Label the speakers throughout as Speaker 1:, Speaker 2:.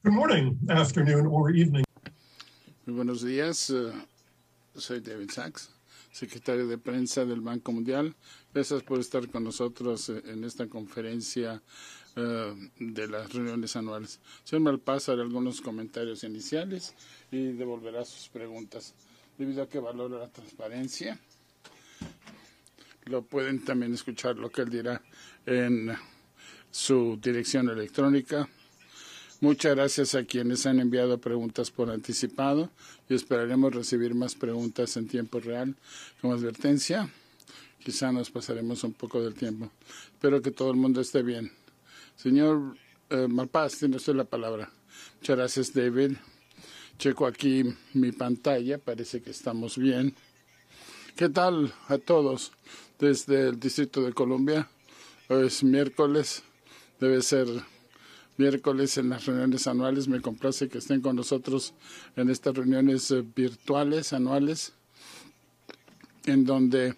Speaker 1: Good morning, afternoon, or evening.
Speaker 2: Muy buenos días, soy David Sachs, secretario de prensa del Banco Mundial. Gracias por estar con nosotros en esta conferencia de las reuniones anuales. Señor Malpass hará algunos comentarios iniciales y devolverá sus preguntas. Debido a que valora la transparencia, lo pueden también escuchar lo que él dirá en su dirección electrónica. Muchas gracias a quienes han enviado preguntas por anticipado y esperaremos recibir más preguntas en tiempo real. Como advertencia, quizá nos pasaremos un poco del tiempo. Espero que todo el mundo esté bien. Señor Malpass, tiene usted la palabra. Muchas gracias, David. Checo aquí mi pantalla, parece que estamos bien. ¿Qué tal a todos desde el Distrito de Columbia? Hoy es miércoles, debe ser miércoles en las reuniones anuales. Me complace que estén con nosotros en estas reuniones virtuales anuales, en donde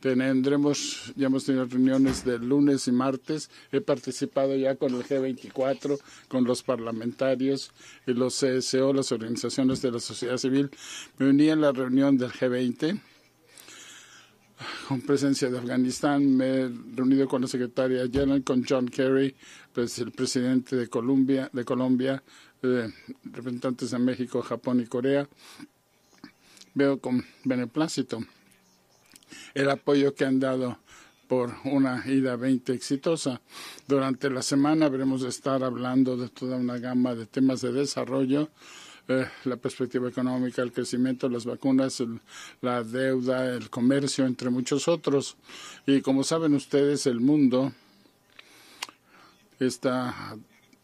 Speaker 2: ya hemos tenido reuniones de lunes y martes. He participado ya con el G24, con los parlamentarios y los CSO, las organizaciones de la sociedad civil. Me uní en la reunión del G20 con presencia de Afganistán. Me he reunido con la secretaria general, con John Kerry, pues el presidente de Colombia, representantes de México, Japón y Corea. Veo con beneplácito el apoyo que han dado por una ida 20 exitosa. Durante la semana habremos de estar hablando de toda una gama de temas de desarrollo, la perspectiva económica, el crecimiento, las vacunas, la deuda, el comercio, entre muchos otros. Y como saben ustedes, el mundo está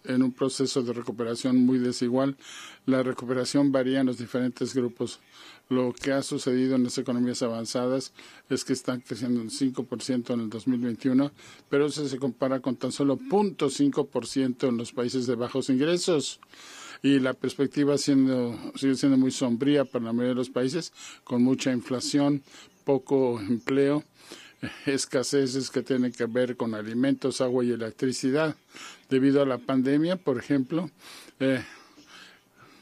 Speaker 2: en un proceso de recuperación muy desigual. La recuperación varía en los diferentes grupos. Lo que ha sucedido en las economías avanzadas es que están creciendo un 5% en el 2021, pero eso se compara con tan solo 0.5% en los países de bajos ingresos. Y la perspectiva sigue siendo muy sombría para la mayoría de los países, con mucha inflación, poco empleo, escaseces que tienen que ver con alimentos, agua y electricidad. Debido a la pandemia, por ejemplo,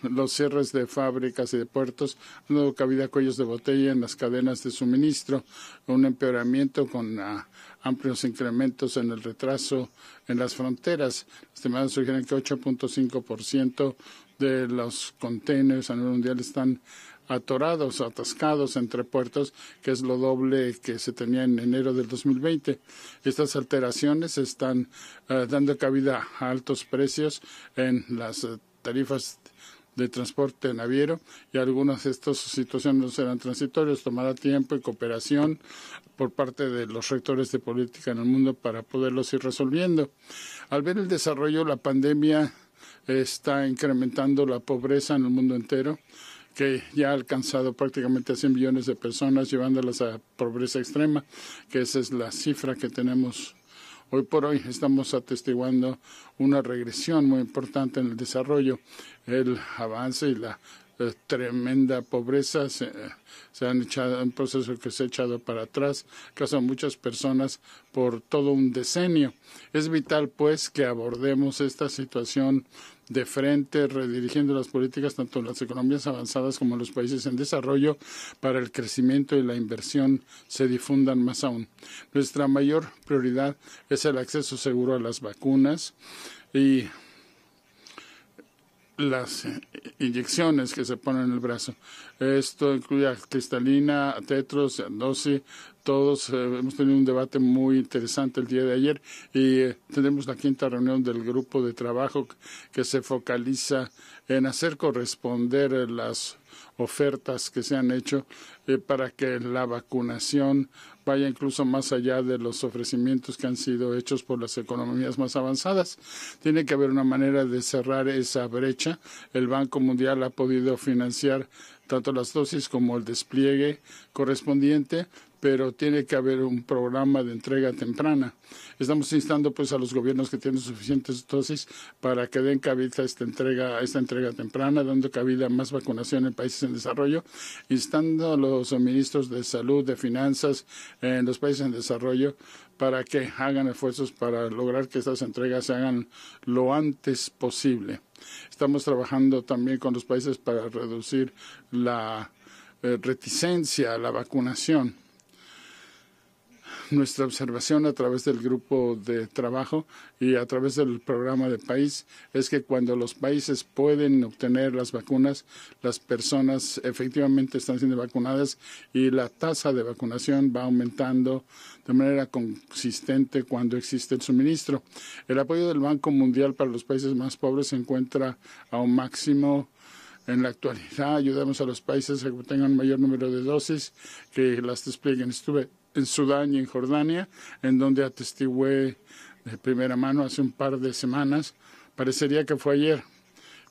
Speaker 2: los cierres de fábricas y de puertos han dado cabida a cuellos de botella en las cadenas de suministro, un empeoramiento con amplios incrementos en el retraso en las fronteras. Las estimadas sugieren que 8.5% de los containers a nivel mundial están atorados, atascados entre puertos, que es lo doble que se tenía en enero del 2020. Estas alteraciones están dando cabida a altos precios en las tarifas de transporte naviero, y algunas de estas situaciones no serán transitorias. Tomará tiempo y cooperación por parte de los rectores de política en el mundo para poderlos ir resolviendo. Al ver el desarrollo, la pandemia está incrementando la pobreza en el mundo entero, que ya ha alcanzado prácticamente a 100 millones de personas, llevándolas a pobreza extrema, que esa es la cifra que tenemos. Hoy por hoy estamos atestiguando una regresión muy importante en el desarrollo. El avance y la tremenda pobreza se han echado, un proceso que se ha echado para atrás, caso a muchas personas por todo un decenio. Es vital, pues, que abordemos esta situación de frente, redirigiendo las políticas tanto en las economías avanzadas como en los países en desarrollo, para el crecimiento y la inversión se difundan más aún. Nuestra mayor prioridad es el acceso seguro a las vacunas y las inyecciones que se ponen en el brazo. Esto incluye a cristalina, a tetros, a dosis. Todos hemos tenido un debate muy interesante el día de ayer y tenemos la 5ª reunión del grupo de trabajo que se focaliza en hacer corresponder las ofertas que se han hecho para que la vacunación vaya incluso más allá de los ofrecimientos que han sido hechos por las economías más avanzadas. Tiene que haber una manera de cerrar esa brecha. El Banco Mundial ha podido financiar tanto las dosis como el despliegue correspondiente, pero tiene que haber un programa de entrega temprana. Estamos instando pues a los gobiernos que tienen suficientes dosis para que den cabida a esta entrega temprana, dando cabida a más vacunación en países en desarrollo, instando a los ministros de salud, de finanzas en los países en desarrollo para que hagan esfuerzos para lograr que estas entregas se hagan lo antes posible. Estamos trabajando también con los países para reducir la reticencia a la vacunación. Nuestra observación a través del grupo de trabajo y a través del programa de país es que cuando los países pueden obtener las vacunas, las personas efectivamente están siendo vacunadas y la tasa de vacunación va aumentando de manera consistente cuando existe el suministro. El apoyo del Banco Mundial para los países más pobres se encuentra a un máximo. En la actualidad ayudamos a los países a que tengan un mayor número de dosis, que las desplieguen. Estuve en Sudán y en Jordania, en donde atestigué de primera mano hace un par de semanas. Parecería que fue ayer,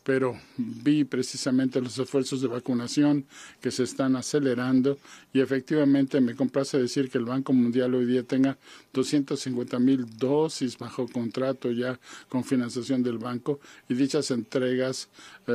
Speaker 2: pero vi precisamente los esfuerzos de vacunación que se están acelerando y efectivamente me complace decir que el Banco Mundial hoy día tenga 250,000 dosis bajo contrato ya con financiación del banco y dichas entregas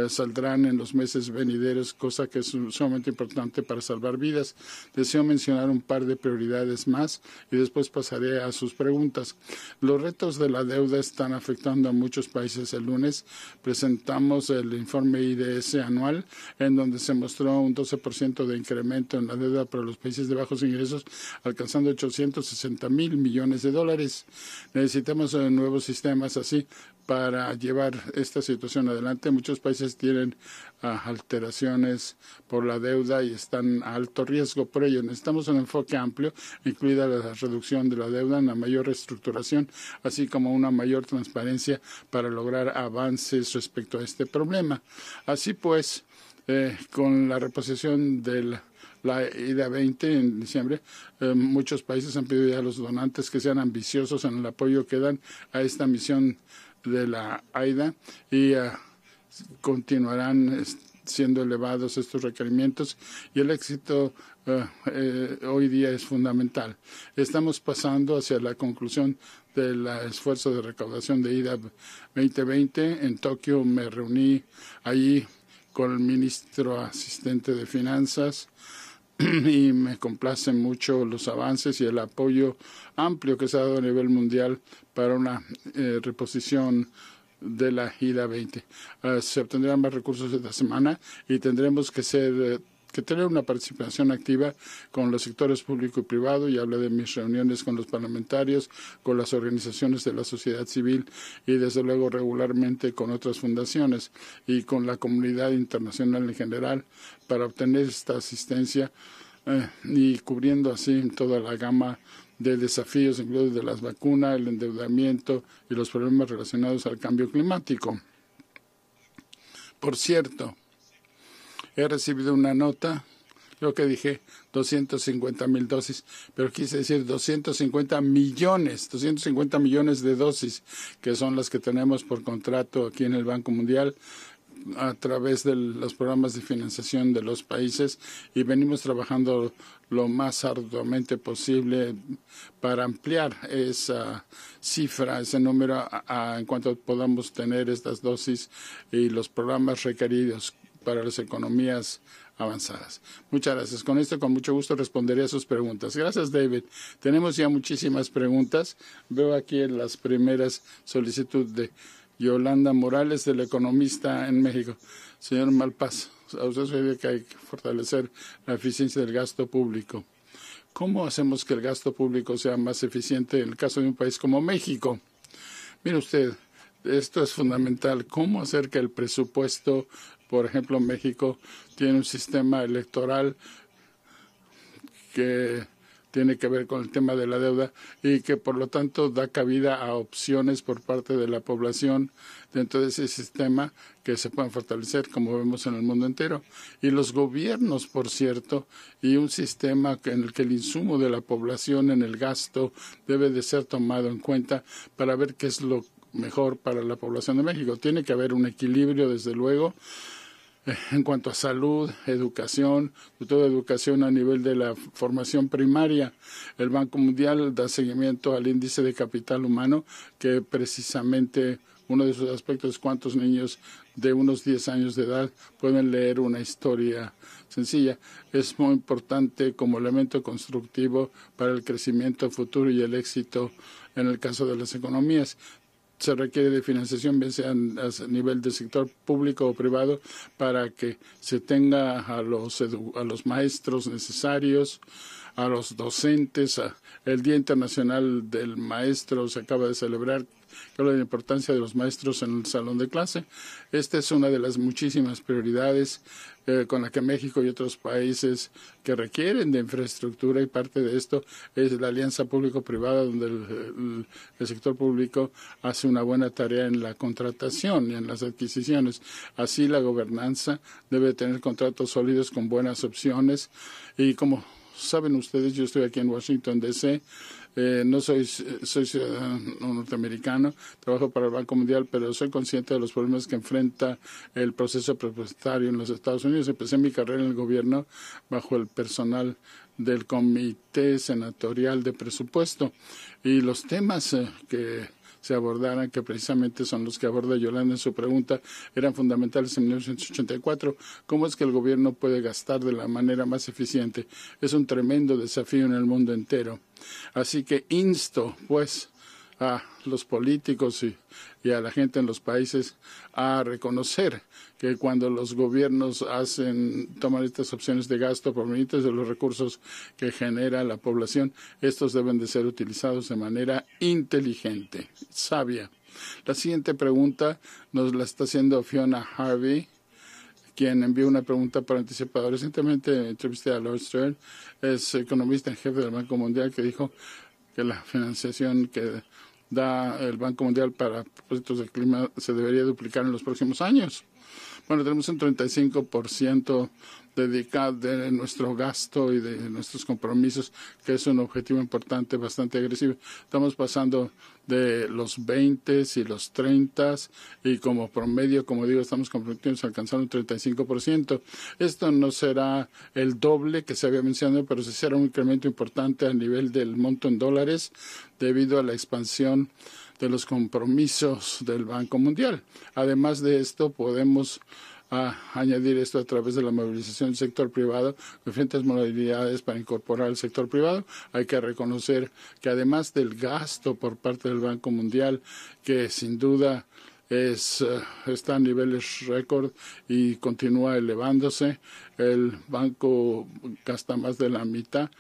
Speaker 2: saldrán en los meses venideros, cosa que es sumamente importante para salvar vidas. Deseo mencionar un par de prioridades más y después pasaré a sus preguntas. Los retos de la deuda están afectando a muchos países. El lunes presentamos el informe IDS anual, en donde se mostró un 12% de incremento en la deuda para los países de bajos ingresos, alcanzando 860,000 millones de dólares. Necesitamos nuevos sistemas así para llevar esta situación adelante. Muchos países tienen alteraciones por la deuda y están a alto riesgo por ello. Necesitamos un enfoque amplio, incluida la reducción de la deuda, una mayor reestructuración, así como una mayor transparencia para lograr avances respecto a este problema. Así pues, con la reposición de la IDA 20 en diciembre, muchos países han pedido ya a los donantes que sean ambiciosos en el apoyo que dan a esta misión de la AIDA y continuarán siendo elevados estos requerimientos y el éxito hoy día es fundamental. Estamos pasando hacia la conclusión del esfuerzo de recaudación de IDA 2020. En Tokio me reuní allí con el ministro asistente de Finanzas y me complacen mucho los avances y el apoyo amplio que se ha dado a nivel mundial para una reposición de la IDA 20. Se obtendrán más recursos esta semana y tendremos que tener una participación activa con los sectores público y privado, y hablé de mis reuniones con los parlamentarios, con las organizaciones de la sociedad civil y desde luego regularmente con otras fundaciones y con la comunidad internacional en general para obtener esta asistencia y cubriendo así toda la gama de desafíos, incluidos de las vacunas, el endeudamiento y los problemas relacionados al cambio climático. Por cierto, he recibido una nota, lo que dije, 250,000 dosis, pero quise decir 250 millones de dosis, que son las que tenemos por contrato aquí en el Banco Mundial a través de los programas de financiación de los países, y venimos trabajando lo más arduamente posible para ampliar esa cifra, ese número, en cuanto podamos tener estas dosis y los programas requeridos para las economías avanzadas. Muchas gracias. Con esto, con mucho gusto, responderé a sus preguntas. Gracias, David. Tenemos ya muchísimas preguntas. Veo aquí en las primeras solicitudes de Yolanda Morales, del Economista en México. Señor Malpaso, a usted se dice que hay que fortalecer la eficiencia del gasto público. ¿Cómo hacemos que el gasto público sea más eficiente en el caso de un país como México? Mire usted, esto es fundamental. ¿Cómo hacer que el presupuesto, por ejemplo, México tiene un sistema electoral que tiene que ver con el tema de la deuda y que por lo tanto da cabida a opciones por parte de la población dentro de ese sistema que se pueden fortalecer, como vemos en el mundo entero? Y los gobiernos, por cierto, y un sistema en el que el insumo de la población en el gasto debe de ser tomado en cuenta para ver qué es lo mejor para la población de México. Tiene que haber un equilibrio, desde luego, en cuanto a salud, educación, sobre todo educación a nivel de la formación primaria. El Banco Mundial da seguimiento al índice de capital humano, que precisamente uno de sus aspectos es cuántos niños de unos 10 años de edad pueden leer una historia sencilla. Es muy importante como elemento constructivo para el crecimiento futuro y el éxito en el caso de las economías. Se requiere de financiación, bien sea a nivel del sector público o privado, para que se tenga a los maestros necesarios, a los docentes. El Día Internacional del Maestro se acaba de celebrar, que habla de la importancia de los maestros en el salón de clase. Esta es una de las muchísimas prioridades con la que México y otros países que requieren de infraestructura, y parte de esto es la alianza público-privada, donde el sector público hace una buena tarea en la contratación y en las adquisiciones. Así, la gobernanza debe tener contratos sólidos con buenas opciones, y como saben ustedes, yo estoy aquí en Washington, D.C., no soy ciudadano norteamericano, trabajo para el Banco Mundial, pero soy consciente de los problemas que enfrenta el proceso presupuestario en los Estados Unidos. Empecé mi carrera en el gobierno bajo el personal del Comité Senatorial de Presupuesto, y los temas que se abordaran, que precisamente son los que aborda Yolanda en su pregunta, eran fundamentales en 1984. ¿Cómo es que el gobierno puede gastar de la manera más eficiente? Es un tremendo desafío en el mundo entero. Así que insto, pues, a los políticos y a la gente en los países a reconocer que cuando los gobiernos toman estas opciones de gasto provenientes de los recursos que genera la población, estos deben de ser utilizados de manera inteligente, sabia. La siguiente pregunta nos la está haciendo Fiona Harvey, quien envió una pregunta por anticipado. Recientemente entrevisté a Lord Stern, es economista en jefe del Banco Mundial, que dijo que la financiación que da el Banco Mundial para propósitos del clima se debería duplicar en los próximos años. Bueno, tenemos un 35% dedicado de nuestro gasto y de nuestros compromisos, que es un objetivo importante, bastante agresivo. Estamos pasando de los 20 y los 30, y como promedio, como digo, estamos comprometidos a alcanzar un 35%. Esto no será el doble que se había mencionado, pero sí será un incremento importante a nivel del monto en dólares, debido a la expansión de los compromisos del Banco Mundial. Además de esto, podemos añadir esto a través de la movilización del sector privado, diferentes modalidades para incorporar al sector privado. Hay que reconocer que además del gasto por parte del Banco Mundial, que sin duda está a niveles récord y continúa elevándose, el banco gasta más de la mitad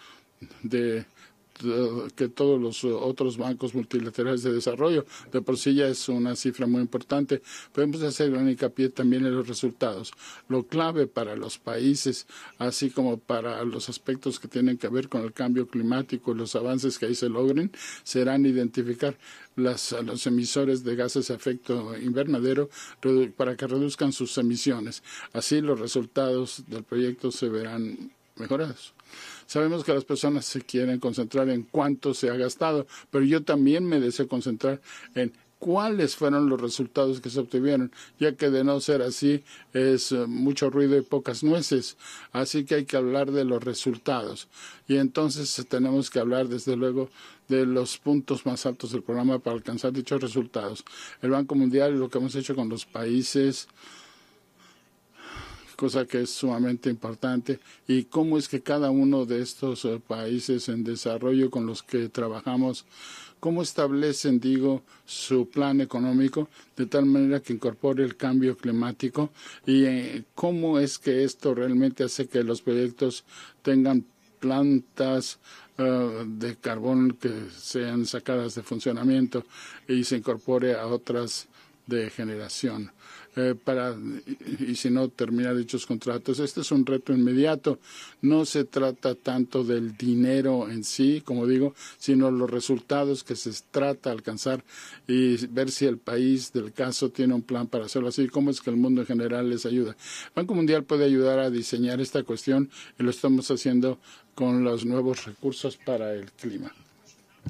Speaker 2: que todos los otros bancos multilaterales de desarrollo. De por sí ya es una cifra muy importante. Podemos hacer gran hincapié también en los resultados. Lo clave para los países, así como para los aspectos que tienen que ver con el cambio climático y los avances que ahí se logren, serán identificar los emisores de gases de efecto invernadero para que reduzcan sus emisiones. Así los resultados del proyecto se verán mejorados. Sabemos que las personas se quieren concentrar en cuánto se ha gastado, pero yo también me deseo concentrar en cuáles fueron los resultados que se obtuvieron, ya que de no ser así es mucho ruido y pocas nueces. Así que hay que hablar de los resultados. Y entonces tenemos que hablar, desde luego, de los puntos más altos del programa para alcanzar dichos resultados. El Banco Mundial y lo que hemos hecho con los países, cosa que es sumamente importante, y cómo es que cada uno de estos países en desarrollo con los que trabajamos, cómo establecen, su plan económico de tal manera que incorpore el cambio climático, y cómo es que esto realmente hace que los proyectos tengan plantas de carbón que sean sacadas de funcionamiento y se incorpore a otras de generación. Y si no, terminar dichos contratos. Este es un reto inmediato. No se trata tanto del dinero en sí, como digo, sino los resultados que se trata de alcanzar y ver si el país del caso tiene un plan para hacerlo así, cómo es que el mundo en general les ayuda. El Banco Mundial puede ayudar a diseñar esta cuestión, y lo estamos haciendo con los nuevos recursos para el clima.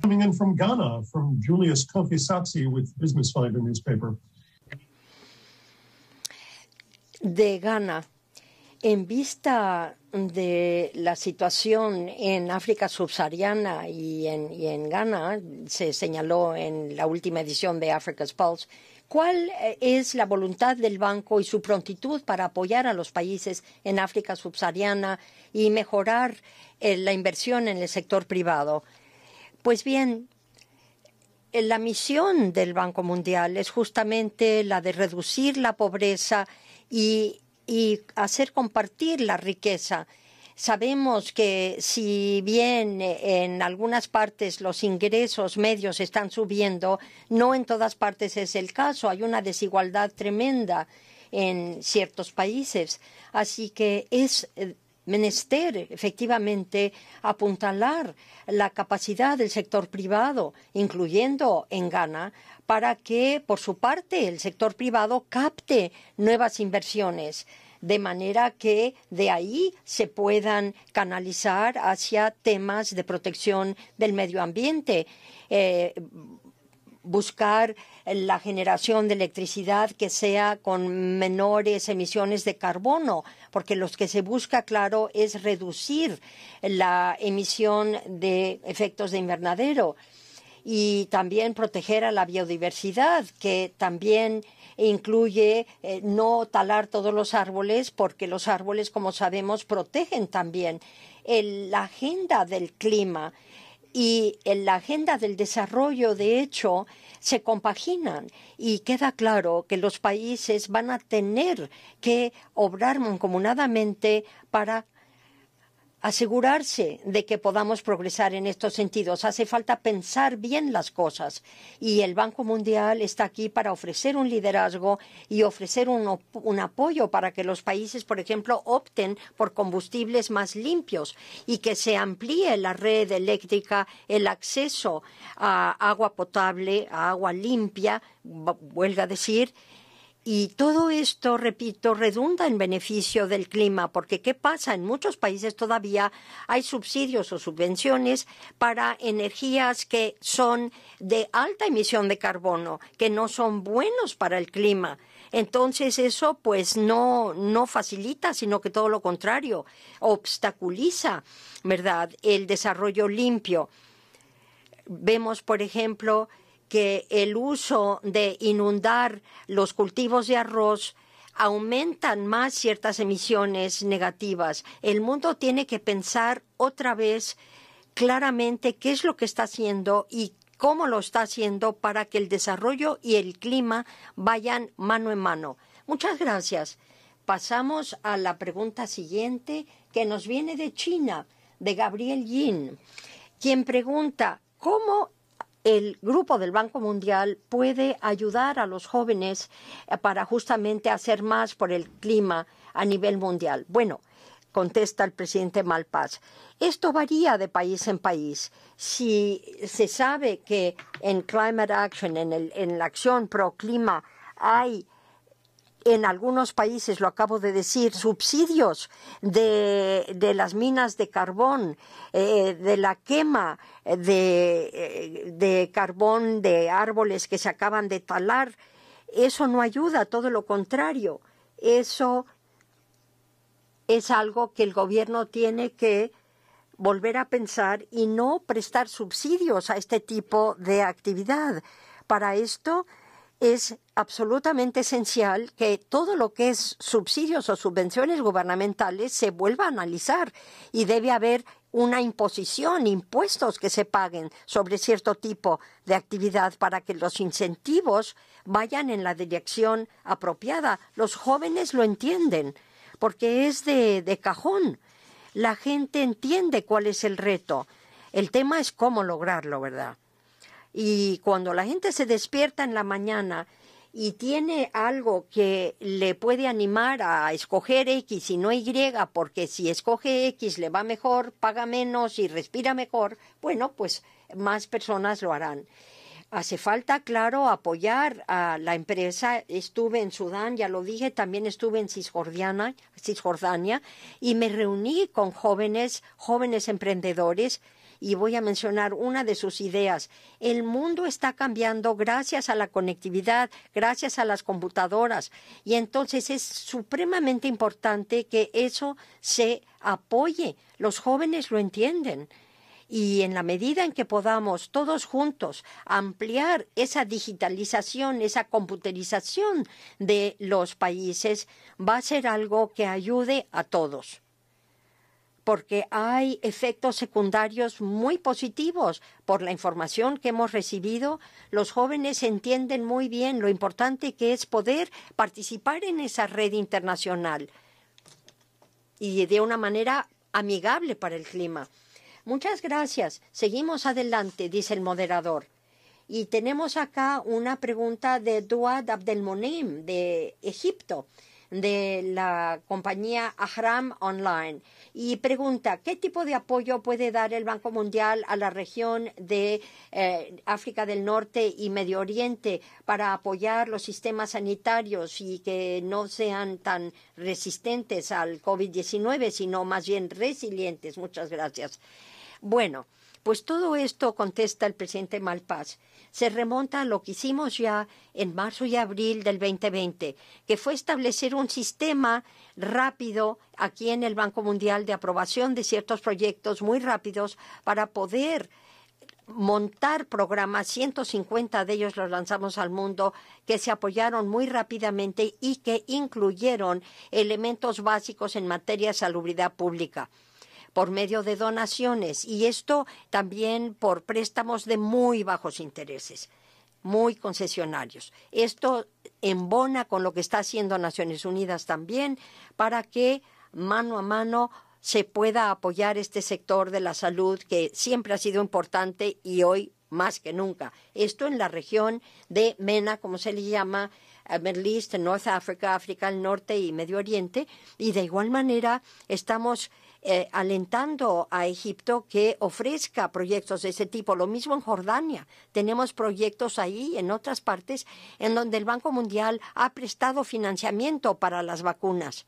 Speaker 1: Coming in from Ghana, from Julius Kofi Satsi with Business Finder newspaper.
Speaker 3: de Ghana. En vista de la situación en África subsahariana y en Ghana, se señaló en la última edición de Africa's Pulse, ¿cuál es la voluntad del banco y su prontitud para apoyar a los países en África subsahariana y mejorar la inversión en el sector privado? Pues bien, la misión del Banco Mundial es justamente la de reducir la pobreza y hacer compartir la riqueza. Sabemos que si bien en algunas partes los ingresos medios están subiendo, no en todas partes es el caso. Hay una desigualdad tremenda en ciertos países. Así que es menester, efectivamente, apuntalar la capacidad del sector privado, incluyendo en Ghana, para que, por su parte, el sector privado capte nuevas inversiones, de manera que de ahí se puedan canalizar hacia temas de protección del medio ambiente, buscar la generación de electricidad que sea con menores emisiones de carbono, porque lo que se busca, claro, es reducir la emisión de efectos de invernadero y también proteger a la biodiversidad, que también incluye no talar todos los árboles, porque los árboles, como sabemos, protegen también la agenda del clima. Y en la agenda del desarrollo, de hecho, se compaginan y queda claro que los países van a tener que obrar mancomunadamente para asegurarse de que podamos progresar en estos sentidos. Hace falta pensar bien las cosas y el Banco Mundial está aquí para ofrecer un liderazgo y ofrecer un apoyo para que los países, por ejemplo, opten por combustibles más limpios y que se amplíe la red eléctrica, el acceso a agua potable, a agua limpia, huelga decir. Y todo esto, repito, redunda en beneficio del clima, porque ¿qué pasa? En muchos países todavía hay subsidios o subvenciones para energías que son de alta emisión de carbono, que no son buenos para el clima. Entonces eso pues no facilita, sino que todo lo contrario, obstaculiza, ¿verdad?, el desarrollo limpio. Vemos, por ejemplo, que el uso de inundar los cultivos de arroz aumentan más ciertas emisiones negativas. El mundo tiene que pensar otra vez claramente qué es lo que está haciendo y cómo lo está haciendo para que el desarrollo y el clima vayan mano en mano. Muchas gracias. Pasamos a la pregunta siguiente, que nos viene de China, de Gabriel Yin, quien pregunta ¿cómo el Grupo del Banco Mundial puede ayudar a los jóvenes para justamente hacer más por el clima a nivel mundial? Bueno, contesta el presidente Malpass, esto varía de país en país. Si se sabe que en Climate Action, en la acción pro clima, hay en algunos países, lo acabo de decir, subsidios de las minas de carbón, de la quema de carbón de árboles que se acaban de talar. Eso no ayuda, todo lo contrario. Eso es algo que el gobierno tiene que volver a pensar y no prestar subsidios a este tipo de actividad. Para esto es absolutamente esencial que todo lo que es subsidios o subvenciones gubernamentales se vuelva a analizar y debe haber una imposición, impuestos que se paguen sobre cierto tipo de actividad para que los incentivos vayan en la dirección apropiada. Los jóvenes lo entienden porque es de cajón. La gente entiende cuál es el reto. El tema es cómo lograrlo, ¿verdad? Y cuando la gente se despierta en la mañana y tiene algo que le puede animar a escoger X y no Y, porque si escoge X le va mejor, paga menos y respira mejor, bueno, pues más personas lo harán. Hace falta, claro, apoyar a la empresa. Estuve en Sudán, ya lo dije, también estuve en Cisjordania y me reuní con jóvenes emprendedores y voy a mencionar una de sus ideas. El mundo está cambiando gracias a la conectividad, gracias a las computadoras, y entonces es supremamente importante que eso se apoye. Los jóvenes lo entienden. Y en la medida en que podamos todos juntos ampliar esa digitalización, esa computerización de los países, va a ser algo que ayude a todos. Porque hay efectos secundarios muy positivos por la información que hemos recibido. Los jóvenes entienden muy bien lo importante que es poder participar en esa red internacional y de una manera amigable para el clima. Muchas gracias. Seguimos adelante, dice el moderador. Y tenemos acá una pregunta de Duad Abdelmonem, de Egipto, de la compañía Ahram Online. Y pregunta, ¿qué tipo de apoyo puede dar el Banco Mundial a la región de África del Norte y Medio Oriente para apoyar los sistemas sanitarios y que no sean tan resistentes al COVID-19, sino más bien resilientes? Muchas gracias. Bueno, pues todo esto, contesta el presidente Malpass, se remonta a lo que hicimos ya en marzo y abril del 2020, que fue establecer un sistema rápido aquí en el Banco Mundial de aprobación de ciertos proyectos muy rápidos para poder montar programas. 150 de ellos los lanzamos al mundo, que se apoyaron muy rápidamente y que incluyeron elementos básicos en materia de salubridad pública, por medio de donaciones, y esto también por préstamos de muy bajos intereses, muy concesionarios. Esto embona con lo que está haciendo Naciones Unidas también para que mano a mano se pueda apoyar este sector de la salud que siempre ha sido importante y hoy más que nunca. Esto en la región de MENA, como se le llama, Middle East, North Africa, África del Norte y Medio Oriente, y de igual manera estamos alentando a Egipto que ofrezca proyectos de ese tipo. Lo mismo en Jordania. Tenemos proyectos ahí, en otras partes, en donde el Banco Mundial ha prestado financiamiento para las vacunas.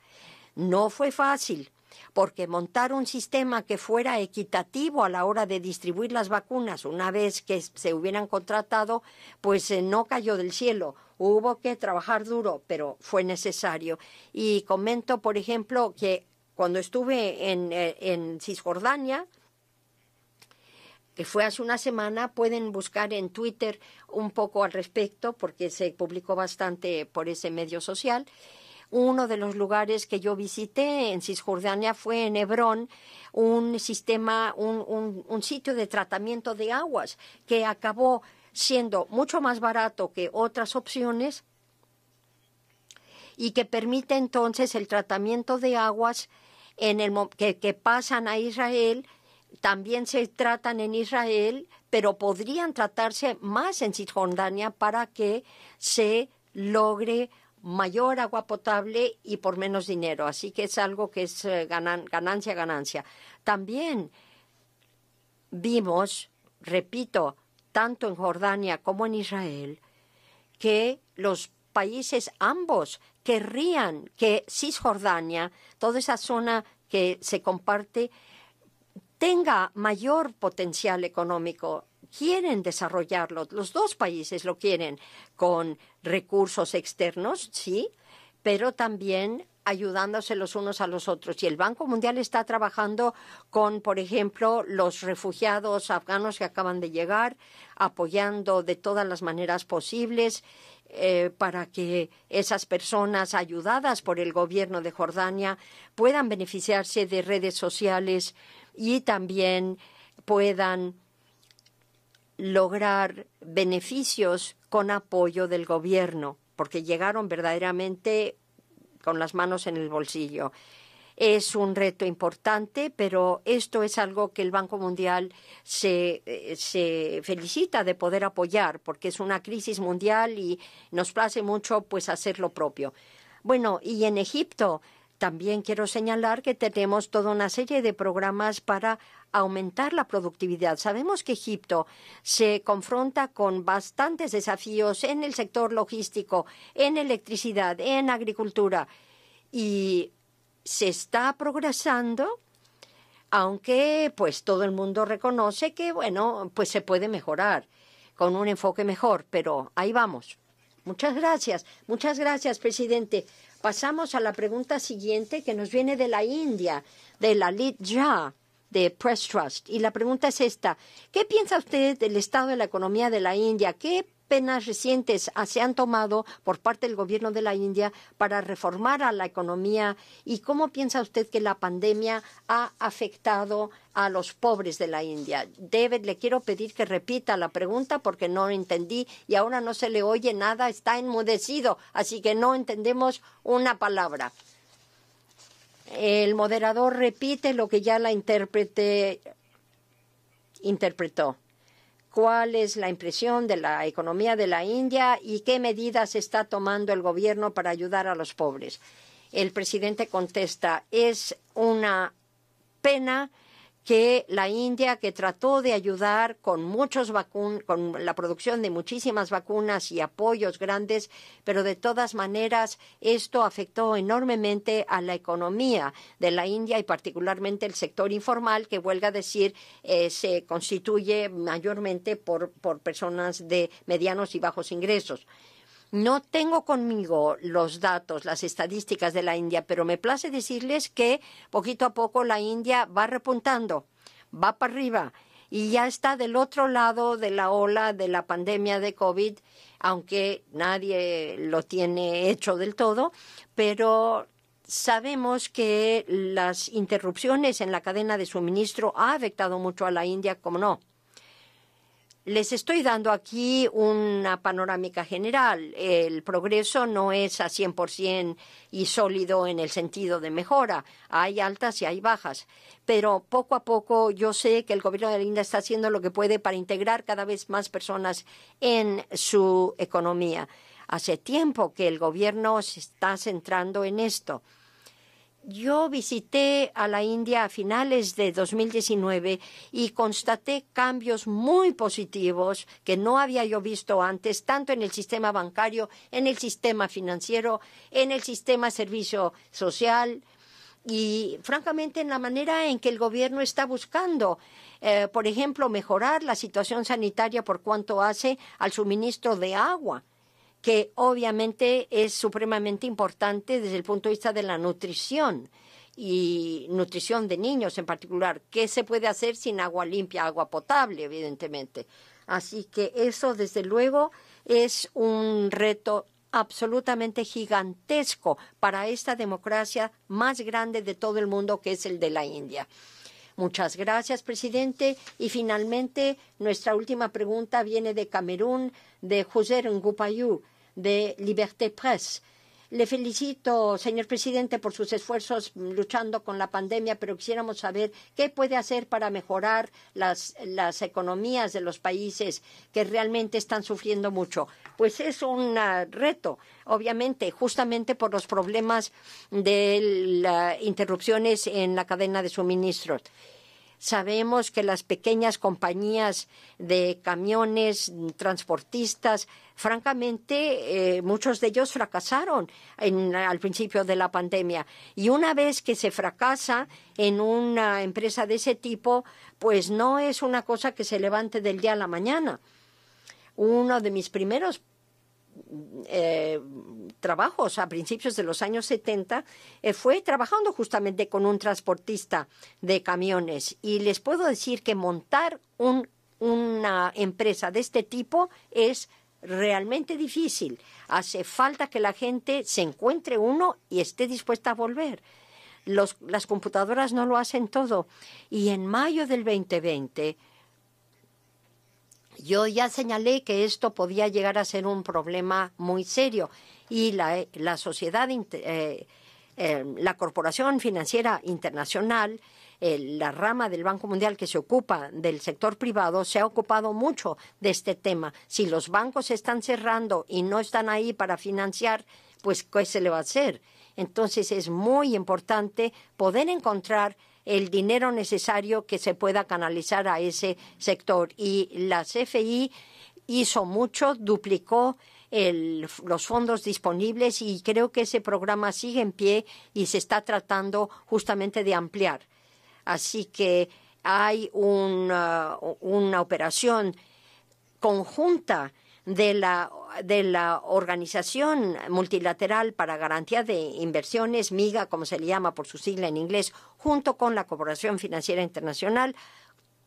Speaker 3: No fue fácil, porque montar un sistema que fuera equitativo a la hora de distribuir las vacunas, una vez que se hubieran contratado, pues no cayó del cielo. Hubo que trabajar duro, pero fue necesario. Y comento, por ejemplo, que cuando estuve en Cisjordania, que fue hace una semana, pueden buscar en Twitter un poco al respecto, porque se publicó bastante por ese medio social. Uno de los lugares que yo visité en Cisjordania fue en Hebrón, un sitio de tratamiento de aguas que acabó siendo mucho más barato que otras opciones y que permite entonces el tratamiento de aguas que pasan a Israel. También se tratan en Israel, pero podrían tratarse más en Cisjordania para que se logre mayor agua potable y por menos dinero. Así que es algo que es ganancia. También vimos, repito, tanto en Jordania como en Israel, que los países ambos querrían que Cisjordania, toda esa zona que se comparte, tenga mayor potencial económico. Quieren desarrollarlo, los dos países lo quieren, con recursos externos, sí, pero también ayudándose los unos a los otros. Y el Banco Mundial está trabajando con, por ejemplo, los refugiados afganos que acaban de llegar, apoyando de todas las maneras posibles para que esas personas ayudadas por el gobierno de Jordania puedan beneficiarse de redes sociales y también puedan lograr beneficios con apoyo del gobierno, porque llegaron verdaderamente con las manos en el bolsillo. Es un reto importante, pero esto es algo que el Banco Mundial se felicita de poder apoyar, porque es una crisis mundial y nos place mucho pues hacer lo propio. Bueno, y en Egipto también quiero señalar que tenemos toda una serie de programas para aumentar la productividad. Sabemos que Egipto se confronta con bastantes desafíos en el sector logístico, en electricidad, en agricultura, y se está progresando aunque pues todo el mundo reconoce que, bueno, pues se puede mejorar con un enfoque mejor, pero ahí vamos. Muchas gracias, presidente. Pasamos a la pregunta siguiente que nos viene de la India, de Lalit Jha, de Press Trust. Y la pregunta es esta: ¿qué piensa usted del estado de la economía de la India? ¿Qué penas recientes se han tomado por parte del gobierno de la India para reformar a la economía? ¿Y cómo piensa usted que la pandemia ha afectado a los pobres de la India? David, le quiero pedir que repita la pregunta porque no entendí y ahora no se le oye nada, está enmudecido, así que no entendemos una palabra. El moderador repite lo que ya la intérprete interpretó. ¿Cuál es la impresión de la economía de la India y qué medidas está tomando el gobierno para ayudar a los pobres? El presidente contesta: es una pena que la India, que trató de ayudar con con la producción de muchísimas vacunas y apoyos grandes, pero de todas maneras esto afectó enormemente a la economía de la India y particularmente el sector informal, que, huelga a decir, se constituye mayormente por personas de medianos y bajos ingresos. No tengo conmigo los datos, las estadísticas de la India, pero me place decirles que poquito a poco la India va repuntando, va para arriba y ya está del otro lado de la ola de la pandemia de COVID, aunque nadie lo tiene hecho del todo, pero sabemos que las interrupciones en la cadena de suministro ha afectado mucho a la India, como no. Les estoy dando aquí una panorámica general. El progreso no es a 100% y sólido en el sentido de mejora. Hay altas y hay bajas. Pero poco a poco yo sé que el gobierno de la India está haciendo lo que puede para integrar cada vez más personas en su economía. Hace tiempo que el gobierno se está centrando en esto. Yo visité a la India a finales de 2019 y constaté cambios muy positivos que no había yo visto antes, tanto en el sistema bancario, en el sistema financiero, en el sistema servicio social y, francamente, en la manera en que el gobierno está buscando, por ejemplo, mejorar la situación sanitaria por cuanto hace al suministro de agua, que obviamente es supremamente importante desde el punto de vista de la nutrición y nutrición de niños en particular. ¿Qué se puede hacer sin agua limpia, agua potable, evidentemente? Así que eso, desde luego, es un reto absolutamente gigantesco para esta democracia más grande de todo el mundo, que es el de la India. Muchas gracias, presidente. Y finalmente, nuestra última pregunta viene de Camerún, de José Ngupayú, de Liberté Press. Le felicito, señor presidente, por sus esfuerzos luchando con la pandemia, pero quisiéramos saber qué puede hacer para mejorar las economías de los países que realmente están sufriendo mucho. Pues es un reto, obviamente, justamente por los problemas de las interrupciones en la cadena de suministros. Sabemos que las pequeñas compañías de camiones, transportistas, francamente, muchos de ellos fracasaron al principio de la pandemia. Y una vez que se fracasa en una empresa de ese tipo, pues no es una cosa que se levante del día a la mañana. Uno de mis primeros trabajos a principios de los años 70 fue trabajando justamente con un transportista de camiones, y les puedo decir que montar una empresa de este tipo es realmente difícil. Hace falta que la gente se encuentre uno y esté dispuesta a volver. Las computadoras no lo hacen todo, y en mayo del 2020 yo ya señalé que esto podía llegar a ser un problema muy serio, y la sociedad, la Corporación Financiera Internacional, la rama del Banco Mundial que se ocupa del sector privado, se ha ocupado mucho de este tema. Si los bancos se están cerrando y no están ahí para financiar, pues ¿qué se le va a hacer? Entonces es muy importante poder encontrar el dinero necesario que se pueda canalizar a ese sector. Y la CFI hizo mucho, duplicó los fondos disponibles, y creo que ese programa sigue en pie y se está tratando justamente de ampliar. Así que hay una operación conjunta de la Organización Multilateral para Garantía de Inversiones, MIGA, como se le llama por su sigla en inglés, junto con la Corporación Financiera Internacional.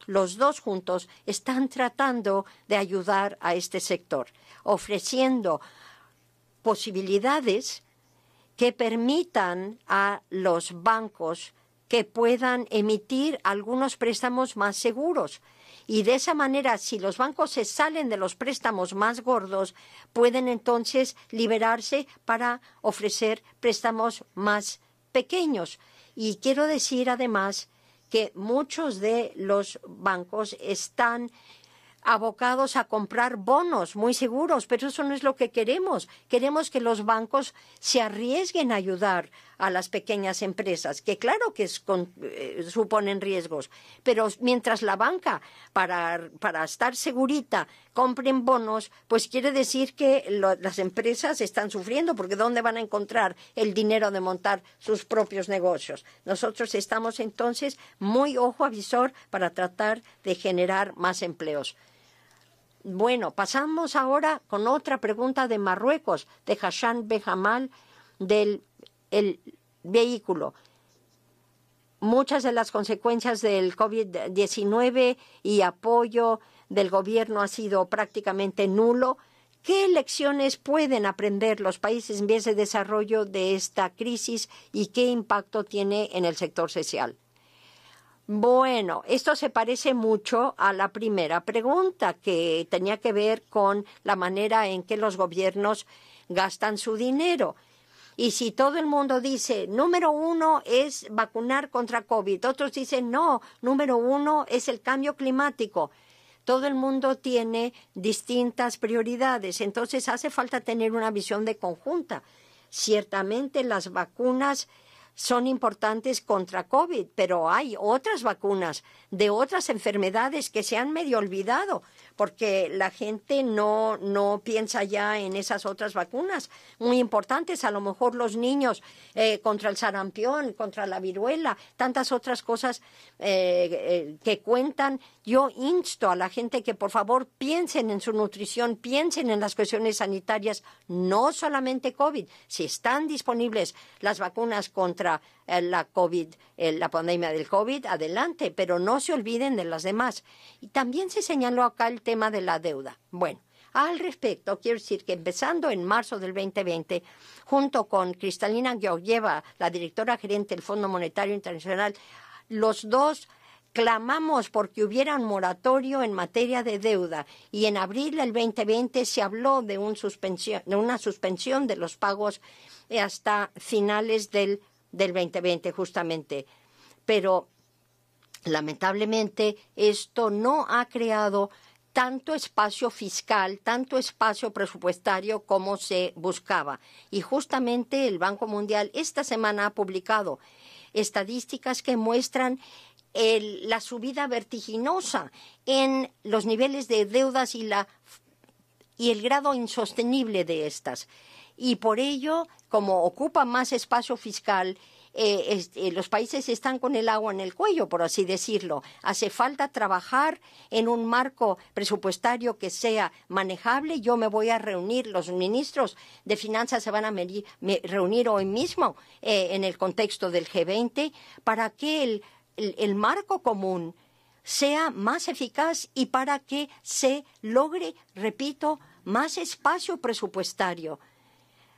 Speaker 3: Los dos juntos están tratando de ayudar a este sector, ofreciendo posibilidades que permitan a los bancos que puedan emitir algunos préstamos más seguros. Y de esa manera, si los bancos se salen de los préstamos más gordos, pueden entonces liberarse para ofrecer préstamos más pequeños. Y quiero decir además que muchos de los bancos están abocados a comprar bonos muy seguros, pero eso no es lo que queremos. Queremos que los bancos se arriesguen a ayudar a las pequeñas empresas, que claro que suponen riesgos, pero mientras la banca, para estar segurita, compren bonos, pues quiere decir que las empresas están sufriendo, porque ¿dónde van a encontrar el dinero de montar sus propios negocios? Nosotros estamos entonces muy ojo avisor para tratar de generar más empleos. Bueno, pasamos ahora con otra pregunta de Marruecos, de Hassan Bejamal, del vehículo. Muchas de las consecuencias del COVID-19 y apoyo del gobierno ha sido prácticamente nulo. ¿Qué lecciones pueden aprender los países en vías de desarrollo de esta crisis y qué impacto tiene en el sector social? Bueno, esto se parece mucho a la primera pregunta, que tenía que ver con la manera en que los gobiernos gastan su dinero. Y si todo el mundo dice, número uno es vacunar contra COVID, otros dicen, no, número uno es el cambio climático. Todo el mundo tiene distintas prioridades, entonces hace falta tener una visión de conjunta. Ciertamente las vacunas son importantes contra COVID, pero hay otras vacunas de otras enfermedades que se han medio olvidado, porque la gente no piensa ya en esas otras vacunas muy importantes, a lo mejor los niños contra el sarampión, contra la viruela, tantas otras cosas que cuentan. Yo insto a la gente que por favor piensen en su nutrición, piensen en las cuestiones sanitarias, no solamente COVID. Si están disponibles las vacunas contra la COVID, la pandemia del COVID, adelante, pero no se olviden de las demás. Y también se señaló acá el tema de la deuda. Bueno, al respecto, quiero decir que empezando en marzo del 2020, junto con Kristalina Georgieva, la directora gerente del Fondo Monetario Internacional, los dos clamamos porque hubiera un moratorio en materia de deuda, y en abril del 2020 se habló de una suspensión de los pagos hasta finales del 2020 justamente. Pero lamentablemente esto no ha creado tanto espacio fiscal, tanto espacio presupuestario como se buscaba. Y justamente el Banco Mundial esta semana ha publicado estadísticas que muestran la subida vertiginosa en los niveles de deudas y el grado insostenible de estas. Y por ello, como ocupa más espacio fiscal, los países están con el agua en el cuello, por así decirlo. Hace falta trabajar en un marco presupuestario que sea manejable. Yo me voy a reunir, los ministros de finanzas se van a reunir hoy mismo en el contexto del G20 para que el marco común sea más eficaz y para que se logre, repito, más espacio presupuestario,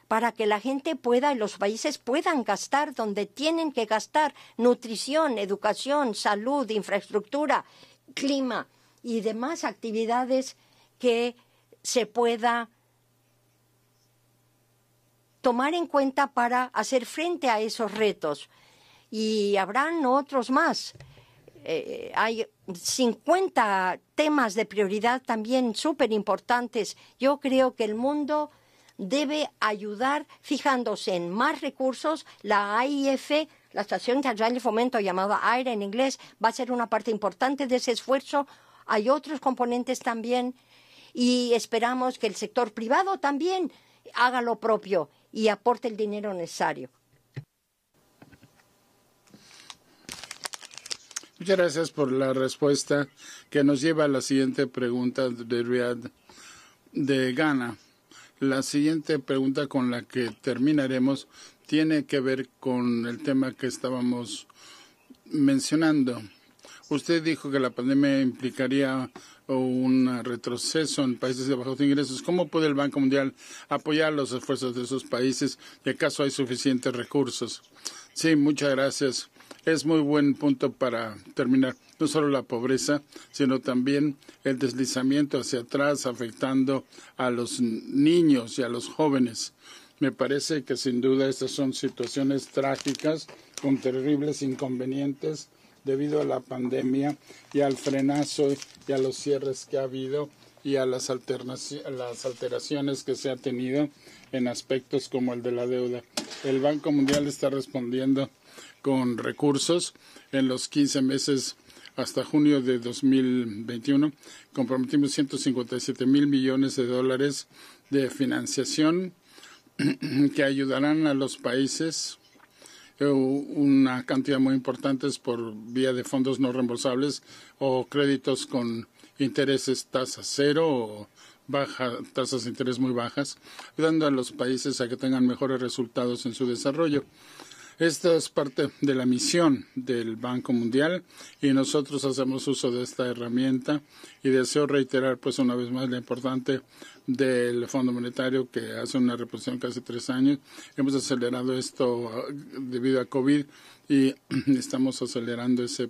Speaker 3: para que la gente pueda y los países puedan gastar donde tienen que gastar: nutrición, educación, salud, infraestructura, clima y demás actividades que se pueda tomar en cuenta para hacer frente a esos retos. Y habrán otros más. Hay 50 temas de prioridad también súper importantes. Yo creo que el mundo debe ayudar fijándose en más recursos. La AIF, la Estación Internacional de Fomento, llamada AIRE en inglés, va a ser una parte importante de ese esfuerzo. Hay otros componentes también y esperamos que el sector privado también haga lo propio y aporte el dinero necesario.
Speaker 2: Muchas gracias por la respuesta que nos lleva a la siguiente pregunta de Riyad de Ghana. La siguiente pregunta con la que terminaremos tiene que ver con el tema que estábamos mencionando. Usted dijo que la pandemia implicaría un retroceso en países de bajos ingresos. ¿Cómo puede el Banco Mundial apoyar los esfuerzos de esos países y acaso hay suficientes recursos? Sí, muchas gracias. Es muy buen punto para terminar. No solo la pobreza, sino también el deslizamiento hacia atrás afectando a los niños y a los jóvenes. Me parece que sin duda estas son situaciones trágicas con terribles inconvenientes debido a la pandemia y al frenazo y a los cierres que ha habido y a las alteraciones que se ha tenido en aspectos como el de la deuda. El Banco Mundial está respondiendo con recursos en los 15 meses hasta junio de 2021. Comprometimos 157 mil millones de dólares de financiación que ayudarán a los países, una cantidad muy importante por vía de fondos no reembolsables o créditos con intereses tasa cero o tasas de interés muy bajas, ayudando a los países a que tengan mejores resultados en su desarrollo. Esta es parte de la misión del Banco Mundial y nosotros hacemos uso de esta herramienta y deseo reiterar pues una vez más lo importante del Fondo Monetario que hace una reposición casi 3 años. Hemos acelerado esto debido a COVID y estamos acelerando ese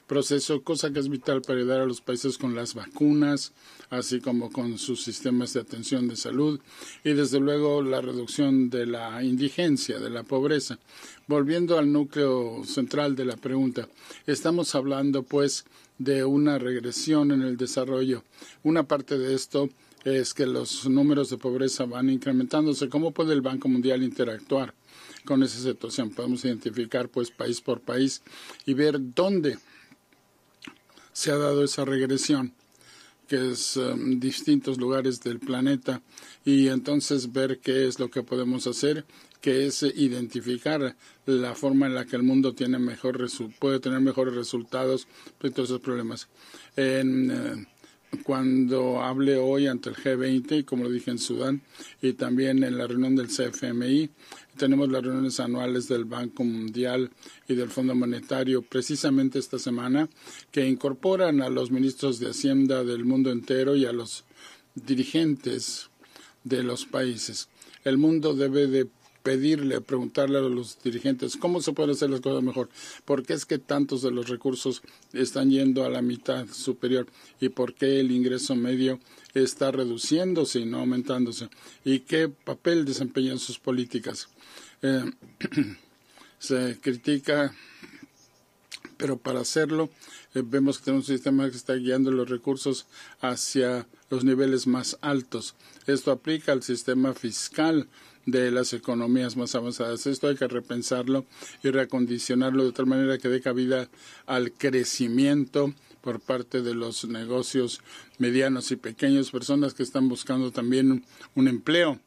Speaker 2: proceso, cosa que es vital para ayudar a los países con las vacunas, así como con sus sistemas de atención de salud y desde luego la reducción de la indigencia, de la pobreza. Volviendo al núcleo central de la pregunta, estamos hablando pues de una regresión en el desarrollo. Una parte de esto es que los números de pobreza van incrementándose. ¿Cómo puede el Banco Mundial interactuar con esa situación? Podemos identificar pues país por país y ver dónde se ha dado esa regresión, que es distintos lugares del planeta, y entonces ver qué es lo que podemos hacer, que es identificar la forma en la que el mundo puede tener mejores resultados frente a esos problemas. Cuando hable hoy ante el G20, como lo dije en Sudán, y también en la reunión del CFMI, tenemos las reuniones anuales del Banco Mundial y del Fondo Monetario precisamente esta semana, que incorporan a los ministros de Hacienda del mundo entero y a los dirigentes de los países. El mundo debe de preguntarle a los dirigentes cómo se pueden hacer las cosas mejor, por qué es que tantos de los recursos están yendo a la mitad superior y por qué el ingreso medio está reduciéndose y no aumentándose y qué papel desempeñan sus políticas. Se critica, pero para hacerlo vemos que tenemos un sistema que está guiando los recursos hacia los niveles más altos. Esto aplica al sistema fiscal de las economías más avanzadas. Esto hay que repensarlo y reacondicionarlo de tal manera que dé cabida al crecimiento por parte de los negocios medianos y pequeños, personas que están buscando también un empleo,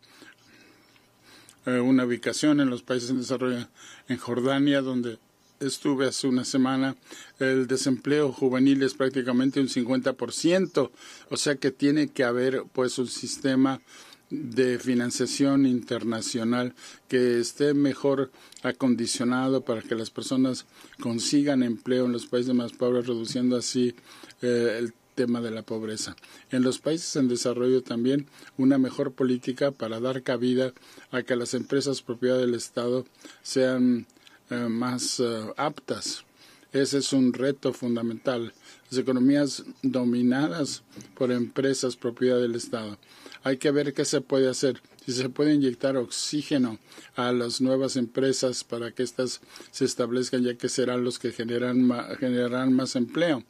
Speaker 2: una ubicación en los países en desarrollo. En Jordania, donde estuve hace una semana, el desempleo juvenil es prácticamente un 50%, o sea que tiene que haber pues un sistema de financiación internacional que esté mejor acondicionado para que las personas consigan empleo en los países más pobres, reduciendo así el tema de la pobreza. En los países en desarrollo también una mejor política para dar cabida a que las empresas propiedad del Estado sean más aptas. Ese es un reto fundamental. Las economías dominadas por empresas propiedad del Estado. Hay que ver qué se puede hacer, si se puede inyectar oxígeno a las nuevas empresas para que éstas se establezcan, ya que serán los que generarán más empleo.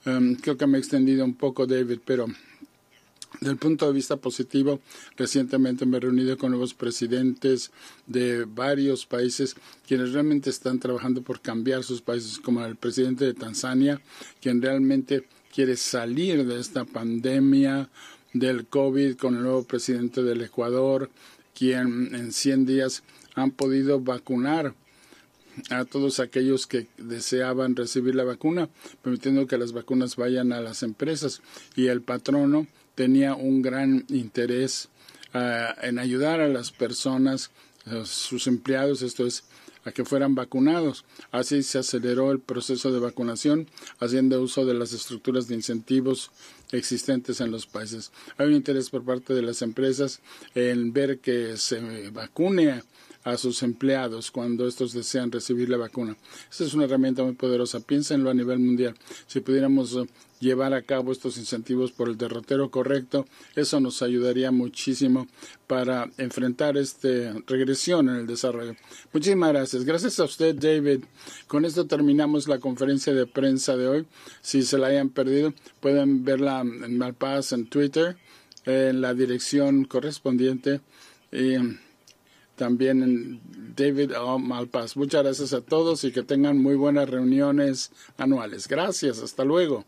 Speaker 2: Creo que me he extendido un poco, David, pero desde el punto de vista positivo, recientemente me he reunido con nuevos presidentes de varios países quienes realmente están trabajando por cambiar sus países, como el presidente de Tanzania, quien realmente quiere salir de esta pandemia del COVID, con el nuevo presidente del Ecuador, quien en 100 días han podido vacunar a todos aquellos que deseaban recibir la vacuna, permitiendo que las vacunas vayan a las empresas. Y el patrono tenía un gran interés en ayudar a las personas, sus empleados, esto es, a que fueran vacunados. Así se aceleró el proceso de vacunación, haciendo uso de las estructuras de incentivos existentes en los países. Hay un interés por parte de las empresas en ver que se vacune a sus empleados cuando estos desean recibir la vacuna. Esta es una herramienta muy poderosa. Piénsenlo a nivel mundial. Si pudiéramos llevar a cabo estos incentivos por el derrotero correcto, eso nos ayudaría muchísimo para enfrentar esta regresión en el desarrollo. Muchísimas gracias. Gracias a usted, David. Con esto terminamos la conferencia de prensa de hoy. Si se la hayan perdido, pueden verla en Malpass en Twitter, en la dirección correspondiente, y también en David Malpass. Muchas gracias a todos y que tengan muy buenas reuniones anuales. Gracias. Hasta luego.